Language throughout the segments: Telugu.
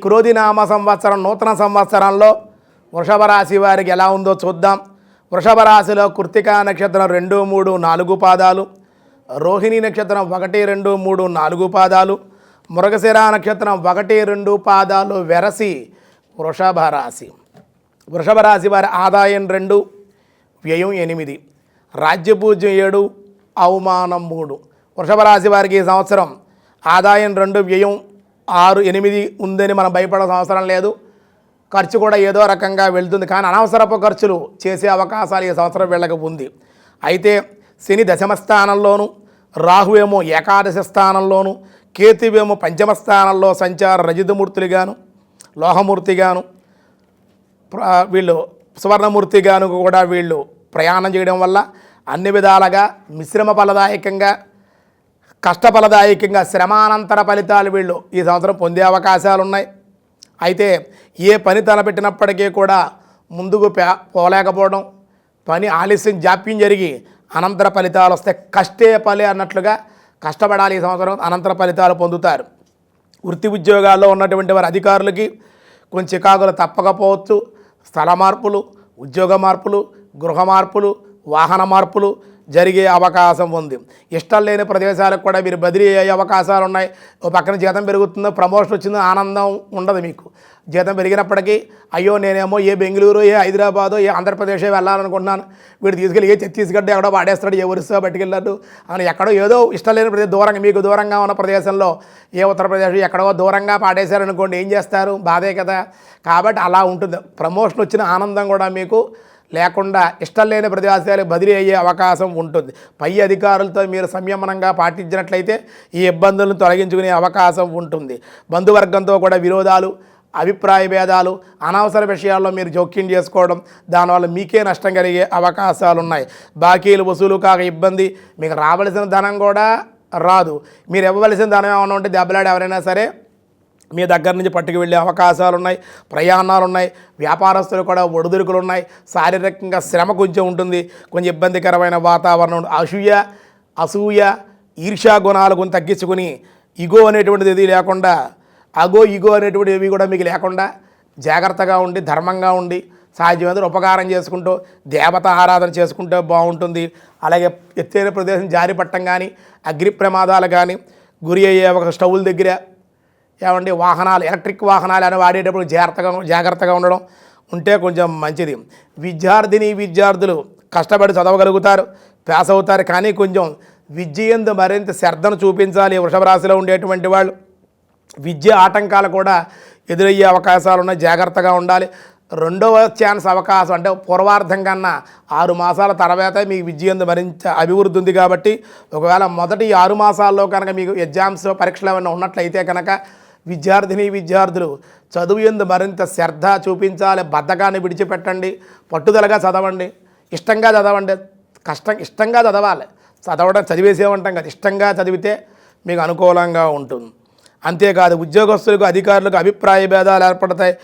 క్రోధినామ సంవత్సరం నూతన సంవత్సరంలో వృషభ రాశి వారికి ఎలా ఉందో చూద్దాం. వృషభ రాశిలో కృత్తికా నక్షత్రం 2, 3, 4 పాదాలు, రోహిణి నక్షత్రం 1, 2, 3, 4 పాదాలు, మృగశిర నక్షత్రం 1, 2 పాదాలు వెరసి వృషభ రాశి. వృషభ రాశి వారి ఆదాయం 2, వ్యయం 8, రాజ్యపూజ్యం 7, అవమానం 3. వృషభ రాశి వారికి ఈ సంవత్సరం ఆదాయం 2, వ్యయం 6, 8 ఉందని మనం భయపడాల్సిన అవసరం లేదు. ఖర్చు కూడా ఏదో రకంగా వెళ్తుంది, కానీ అనవసరపు ఖర్చులు చేసే అవకాశాలు ఈ సంవత్సరం వీళ్ళకి ఉంది. అయితే శని దశమ స్థానంలోను, రాహువేమో ఏకాదశ స్థానంలోను, కేతువేమో పంచమ స్థానంలో సంచార రజితమూర్తులుగాను, లోహమూర్తిగాను, వీళ్ళు సువర్ణమూర్తిగాను కూడా వీళ్ళు ప్రయాణం చేయడం వల్ల అన్ని విధాలుగా మిశ్రమ ఫలదాయకంగా, కష్టఫలదాయకంగా, శ్రమానంతర ఫలితాలు వీళ్ళు ఈ సంవత్సరం పొందే అవకాశాలు ఉన్నాయి. అయితే ఏ పని తలపెట్టినప్పటికీ కూడా ముందుకు పోలేకపోవడం, పని ఆలస్యం జాప్యం జరిగి అనంతర ఫలితాలు వస్తాయి. కష్టే ఫలే అన్నట్లుగా కష్టపడాలి. ఈ సంవత్సరం అనంతర ఫలితాలు పొందుతారు. వృత్తి ఉద్యోగాల్లో ఉన్నటువంటి వారి అధికారులకి కొంచెం చికాకులు తప్పకపోవచ్చు. స్థల మార్పులు, ఉద్యోగ మార్పులు, గృహ మార్పులు, వాహన మార్పులు జరిగే అవకాశం ఉంది. ఇష్టం లేని ప్రదేశాలకు కూడా మీరు బదిలీ అయ్యే అవకాశాలు ఉన్నాయి. ఓ పక్కన జీతం పెరుగుతుందో, ప్రమోషన్ వచ్చిందో ఆనందం ఉండదు మీకు. జీతం పెరిగినప్పటికీ అయ్యో నేనేమో ఏ బెంగళూరు, ఏ హైదరాబాదో, ఏ ఆంధ్రప్రదేశ్ వెళ్ళాలనుకుంటున్నాను, వీడు తీసుకెళ్ళి ఏ ఛత్తీస్గఢ్ ఎక్కడో పాడేస్తాడు, ఏ ఒరిస్సా పట్టుకెళ్ళాడు అని ఎక్కడో ఏదో ఇష్టం లేని ప్రదేశం దూరంగా, మీకు దూరంగా ఉన్న ప్రదేశంలో ఏ ఉత్తరప్రదేశ్ ఎక్కడో దూరంగా పాడేశారనుకోండి, ఏం చేస్తారు? బాధే కదా. కాబట్టి అలా ఉంటుంది. ప్రమోషన్ వచ్చిన ఆనందం కూడా మీకు లేకుండా ఇష్టం లేని ప్రదేశాలకు బదిలీ అయ్యే అవకాశం ఉంటుంది. పై అధికారులతో మీరు సంయమనంగా పాటించినట్లయితే ఈ ఇబ్బందులను తొలగించుకునే అవకాశం ఉంటుంది. బంధువర్గంతో కూడా విరోధాలు, అభిప్రాయ భేదాలు, అనవసర విషయాల్లో మీరు జోక్యం చేసుకోవడం, దానివల్ల మీకే నష్టం కలిగే అవకాశాలు ఉన్నాయి. బాకీలు వసూలు కాక ఇబ్బంది, మీకు రావలసిన ధనం కూడా రాదు. మీరు ఇవ్వవలసిన ధనం ఏమైనా ఉంటే దెబ్బలాడి ఎవరైనా సరే మీ దగ్గర నుంచి పట్టుకు వెళ్ళే అవకాశాలు ఉన్నాయి. ప్రయాణాలు ఉన్నాయి. వ్యాపారస్తులు కూడా ఒడిదుడుకులు ఉన్నాయి. శారీరకంగా శ్రమ కొంచెం ఉంటుంది. కొంచెం ఇబ్బందికరమైన వాతావరణం. అసూయ, ఈర్ష్యా గుణాలు కొంచెం తగ్గించుకుని ఇగో అనేటువంటిది ఏది లేకుండా, ఇగో అనేటువంటిది ఏవి కూడా మీకు లేకుండా జాగ్రత్తగా ఉండి, ధర్మంగా ఉండి, సాధ్యమైనంత ఉపకారం చేసుకుంటూ దేవత ఆరాధన చేసుకుంటే బాగుంటుంది. అలాగే ఎత్తైన ప్రదేశం జారి పట్టం కానీ, అగ్ని ప్రమాదాలు కానీ గురి అయ్యే ఒక స్టవ్ల దగ్గర ఏమండి, వాహనాలు, ఎలక్ట్రిక్ వాహనాలు అని వాడేటప్పుడు జాగ్రత్తగా ఉండడం ఉంటే కొంచెం మంచిది. విద్యార్థులు కష్టపడి చదవగలుగుతారు, పాస్ అవుతారు. కానీ కొంచెం విద్య యందు మరింత శ్రద్ధను చూపించాలి. వృషభ రాశిలో ఉండేటువంటి వాళ్ళు విద్య ఆటంకాలు కూడా ఎదురయ్యే అవకాశాలు ఉన్నాయి. జాగ్రత్తగా ఉండాలి. రెండవ ఛాన్స్ అవకాశం అంటే పూర్వార్థం కన్నా 6 మాసాల తర్వాత మీకు విద్య యందు మరింత అభివృద్ధి ఉంది. కాబట్టి ఒకవేళ మొదటి 6 మాసాల్లో కనుక మీకు ఎగ్జామ్స్, పరీక్షలు ఏమైనా ఉన్నట్లయితే కనుక విద్యార్థులు చదువు యందు మరింత శ్రద్ధ చూపించాలి. బద్ధకాన్ని విడిచిపెట్టండి. పట్టుదలగా చదవండి. ఇష్టంగా చదవండి. ఇష్టంగా చదవాలి. చదివేసేమంటాం కదా, ఇష్టంగా చదివితే మీకు అనుకూలంగా ఉంటుంది. అంతేకాదు ఉద్యోగస్తులకు, అధికారులకు అభిప్రాయ భేదాలు ఏర్పడతాయి.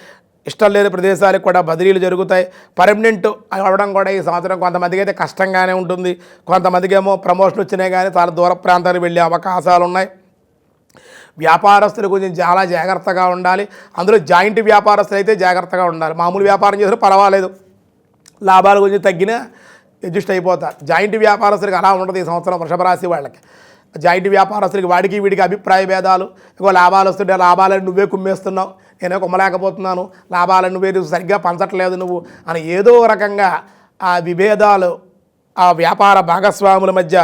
ఇష్టం లేని ప్రదేశాలకు కూడా బదిలీలు జరుగుతాయి. పర్మనెంట్ అవ్వడం కూడా ఈ సంవత్సరం కొంతమందికి అయితే కష్టంగానే ఉంటుంది. కొంతమందికి ఏమో ప్రమోషన్ వచ్చినాయి కానీ చాలా దూర ప్రాంతానికి వెళ్ళే అవకాశాలు ఉన్నాయి. వ్యాపారస్తులు కొంచెం చాలా జాగ్రత్తగా ఉండాలి. అందులో జాయింట్ వ్యాపారస్తులు అయితే జాగ్రత్తగా ఉండాలి. మామూలు వ్యాపారం చేసినా పర్వాలేదు, లాభాలు కొంచెం తగ్గినా అడ్జస్ట్ అయిపోతారు. జాయింట్ వ్యాపారస్తులకి అలా ఉండదు ఈ సంవత్సరం వృషభ రాశి వాళ్ళకి. జాయింట్ వ్యాపారస్తులకి వాడికి వీడికి అభిప్రాయ భేదాలు, ఇంకో లాభాలు వస్తుంటే లాభాలను నువ్వే కుమ్మేస్తున్నావు, నేనే కుమ్మలేకపోతున్నాను, లాభాలను నువ్వే సరిగ్గా పంచట్లేదు నువ్వు అని ఏదో రకంగా ఆ విభేదాలు ఆ వ్యాపార భాగస్వాముల మధ్య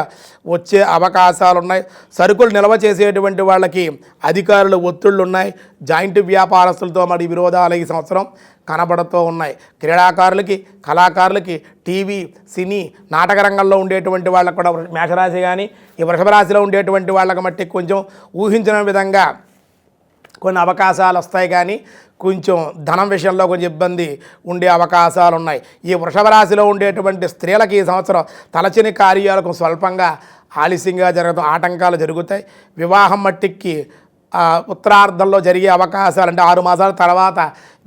వచ్చే అవకాశాలు ఉన్నాయి. సరుకులు నిల్వ చేసేటువంటి వాళ్ళకి అధికారులు ఒత్తిళ్ళు ఉన్నాయి. జాయింట్ వ్యాపారస్తులతో మరి విరోధాలు ఈ సంవత్సరం కనబడుతూ ఉన్నాయి. క్రీడాకారులకి, కళాకారులకి, టీవీ, సినీ, నాటక రంగంలో ఉండేటువంటి వాళ్ళకు కూడా మేషరాశి కానీ ఈ వృషభ రాశిలో ఉండేటువంటి వాళ్ళకి మట్టి కొంచెం ఊహించిన విధంగా కొన్ని అవకాశాలు వస్తాయి. కానీ కొంచెం ధనం విషయంలో కొంచెం ఇబ్బంది ఉండే అవకాశాలు ఉన్నాయి. ఈ వృషభ రాశిలో ఉండేటువంటి స్త్రీలకి ఈ సంవత్సరం తలచని కార్యాలకు స్వల్పంగా ఆలస్యంగా ఆటంకాలు జరుగుతాయి. వివాహం మట్టికి ఉత్తరార్ధంలో జరిగే అవకాశాలు అంటే 6 మాసాల తర్వాత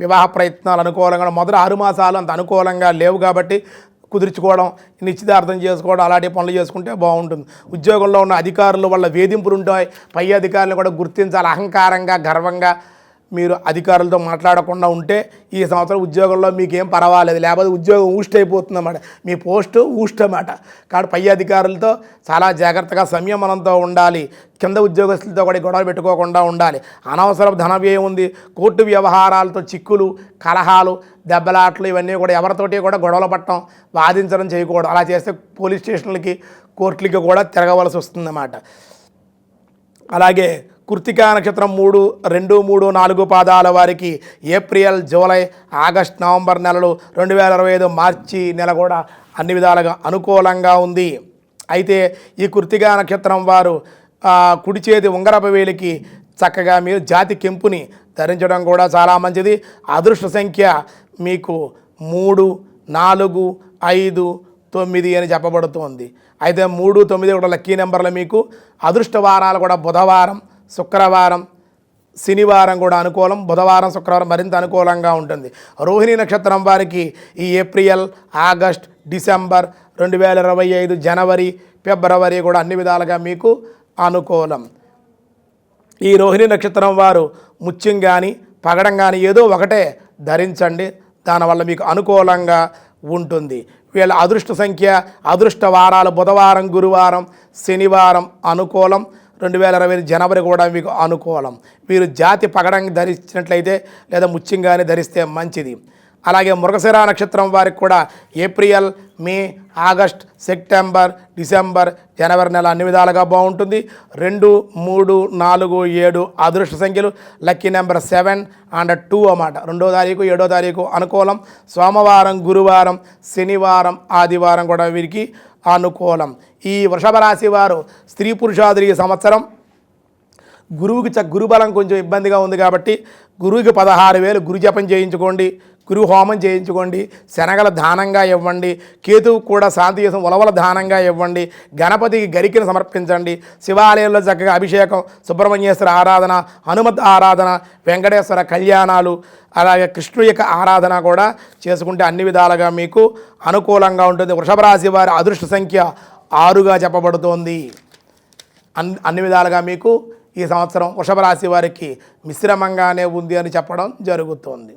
వివాహ ప్రయత్నాలు అనుకూలంగా, మొదటి 6 మాసాలు అంత అనుకూలంగా లేవు. కాబట్టి కుదుర్చుకోవడం, నిశ్చితార్థం చేసుకోవడం అలాంటి పనులు చేసుకుంటే బాగుంటుంది. ఉద్యోగంలో ఉన్న అధికారుల వల్ల వేధింపులు ఉంటాయి. పై అధికారులు కూడా గుర్తించాలి. అహంకారంగా, గర్వంగా మీరు అధికారులతో మాట్లాడకుండా ఉంటే ఈ సంవత్సరం ఉద్యోగంలో మీకేం పర్వాలేదు, లేకపోతే ఉద్యోగం ఊస్ట్ అయిపోతుందన్నమాట, మీ పోస్టు ఊస్ట్ అన్నమాట. కాబట్టి పై అధికారులతో చాలా జాగ్రత్తగా సంయమనంతో ఉండాలి. కింద ఉద్యోగస్తులతో కూడా గొడవ పెట్టుకోకుండా ఉండాలి. అనవసర ధన వ్యయం ఉంది, కోర్టు వ్యవహారాలతో చిక్కులు, కలహాలు, దెబ్బలాట్లు ఇవన్నీ కూడా ఎవరితోటి కూడా గొడవలు పట్టడం, వాదించడం చేయకూడదు. అలా చేస్తే పోలీస్ స్టేషన్లకి, కోర్టులకి కూడా తిరగవలసి వస్తుందన్నమాట. అలాగే కృత్తికా నక్షత్రం 3, 2, 3, 4 పాదాల వారికి ఏప్రిల్, జూలై, ఆగస్ట్, నవంబర్ నెలలు, 2025 మార్చి నెల కూడా అన్ని విధాలుగా అనుకూలంగా ఉంది. అయితే ఈ కృత్తికా నక్షత్రం వారు కుడి చేతి ఉంగరపు వేలికి చక్కగా మీరు జాతి కెంపుని ధరించడం కూడా చాలా మంచిది. అదృష్ట సంఖ్య మీకు 3, 4, 5, 9 అని చెప్పబడుతుంది. అయితే 3, 9 కూడా లక్కీ నెంబర్లు. మీకు అదృష్ట వారాలు కూడా బుధవారం, శుక్రవారం, శనివారం కూడా అనుకూలం. బుధవారం, శుక్రవారం మరింత అనుకూలంగా ఉంటుంది. రోహిణి నక్షత్రం వారికి ఈ ఏప్రిల్, ఆగస్ట్, డిసెంబర్, 2025 జనవరి, ఫిబ్రవరి కూడా అన్ని విధాలుగా మీకు అనుకూలం. ఈ రోహిణి నక్షత్రం వారు ముత్యం కానీ పగడం కానీ ఏదో ఒకటే ధరించండి, దానివల్ల మీకు అనుకూలంగా ఉంటుంది. వీళ్ళ అదృష్ట సంఖ్య, అదృష్ట వారాలు బుధవారం, గురువారం, శనివారం అనుకూలం. 2025 జనవరి కూడా మీకు అనుకూలం. మీరు జాతి పగడం ధరించినట్లయితే లేదా ముత్యం కానీ ధరిస్తే మంచిది. అలాగే మృగశిర నక్షత్రం వారికి కూడా ఏప్రిల్, మే, ఆగస్ట్, సెప్టెంబర్, డిసెంబర్, జనవరి నెల అన్ని విధాలుగా బాగుంటుంది. 2, 3, 4, 7 అదృష్ట సంఖ్యలు. లక్కీ నెంబర్ 7 అండ్ 2 అన్నమాట. 2వ తారీఖు, 7వ తారీఖు అనుకూలం. సోమవారం, గురువారం, శనివారం, ఆదివారం కూడా వీరికి అనుకూలం. ఈ వృషభ రాశి వారు స్త్రీ పురుషాదులు ఈ సంవత్సరం గురువుకి గురుబలం కొంచెం ఇబ్బందిగా ఉంది కాబట్టి గురువుకి 16,000 గురు జపం చేయించుకోండి, గురు హోమం చేయించుకోండి, శనగల దానంగా ఇవ్వండి, కేతువు కూడా శాంతి చేసిన ఉలవల దానంగా ఇవ్వండి, గణపతికి గరికను సమర్పించండి, శివాలయంలో చక్కగా అభిషేకం, సుబ్రహ్మణ్యేశ్వర ఆరాధన, హనుమత్ ఆరాధన, వెంకటేశ్వర కళ్యాణాలు, అలాగే కృష్ణుడి యొక్క ఆరాధన కూడా చేసుకుంటే అన్ని విధాలుగా మీకు అనుకూలంగా ఉంటుంది. వృషభ రాశి వారి అదృష్ట సంఖ్య 6గా చెప్పబడుతోంది. అన్ని విధాలుగా మీకు ఈ సంవత్సరం వృషభ రాశి వారికి మిశ్రమంగానే ఉంది అని చెప్పడం జరుగుతోంది.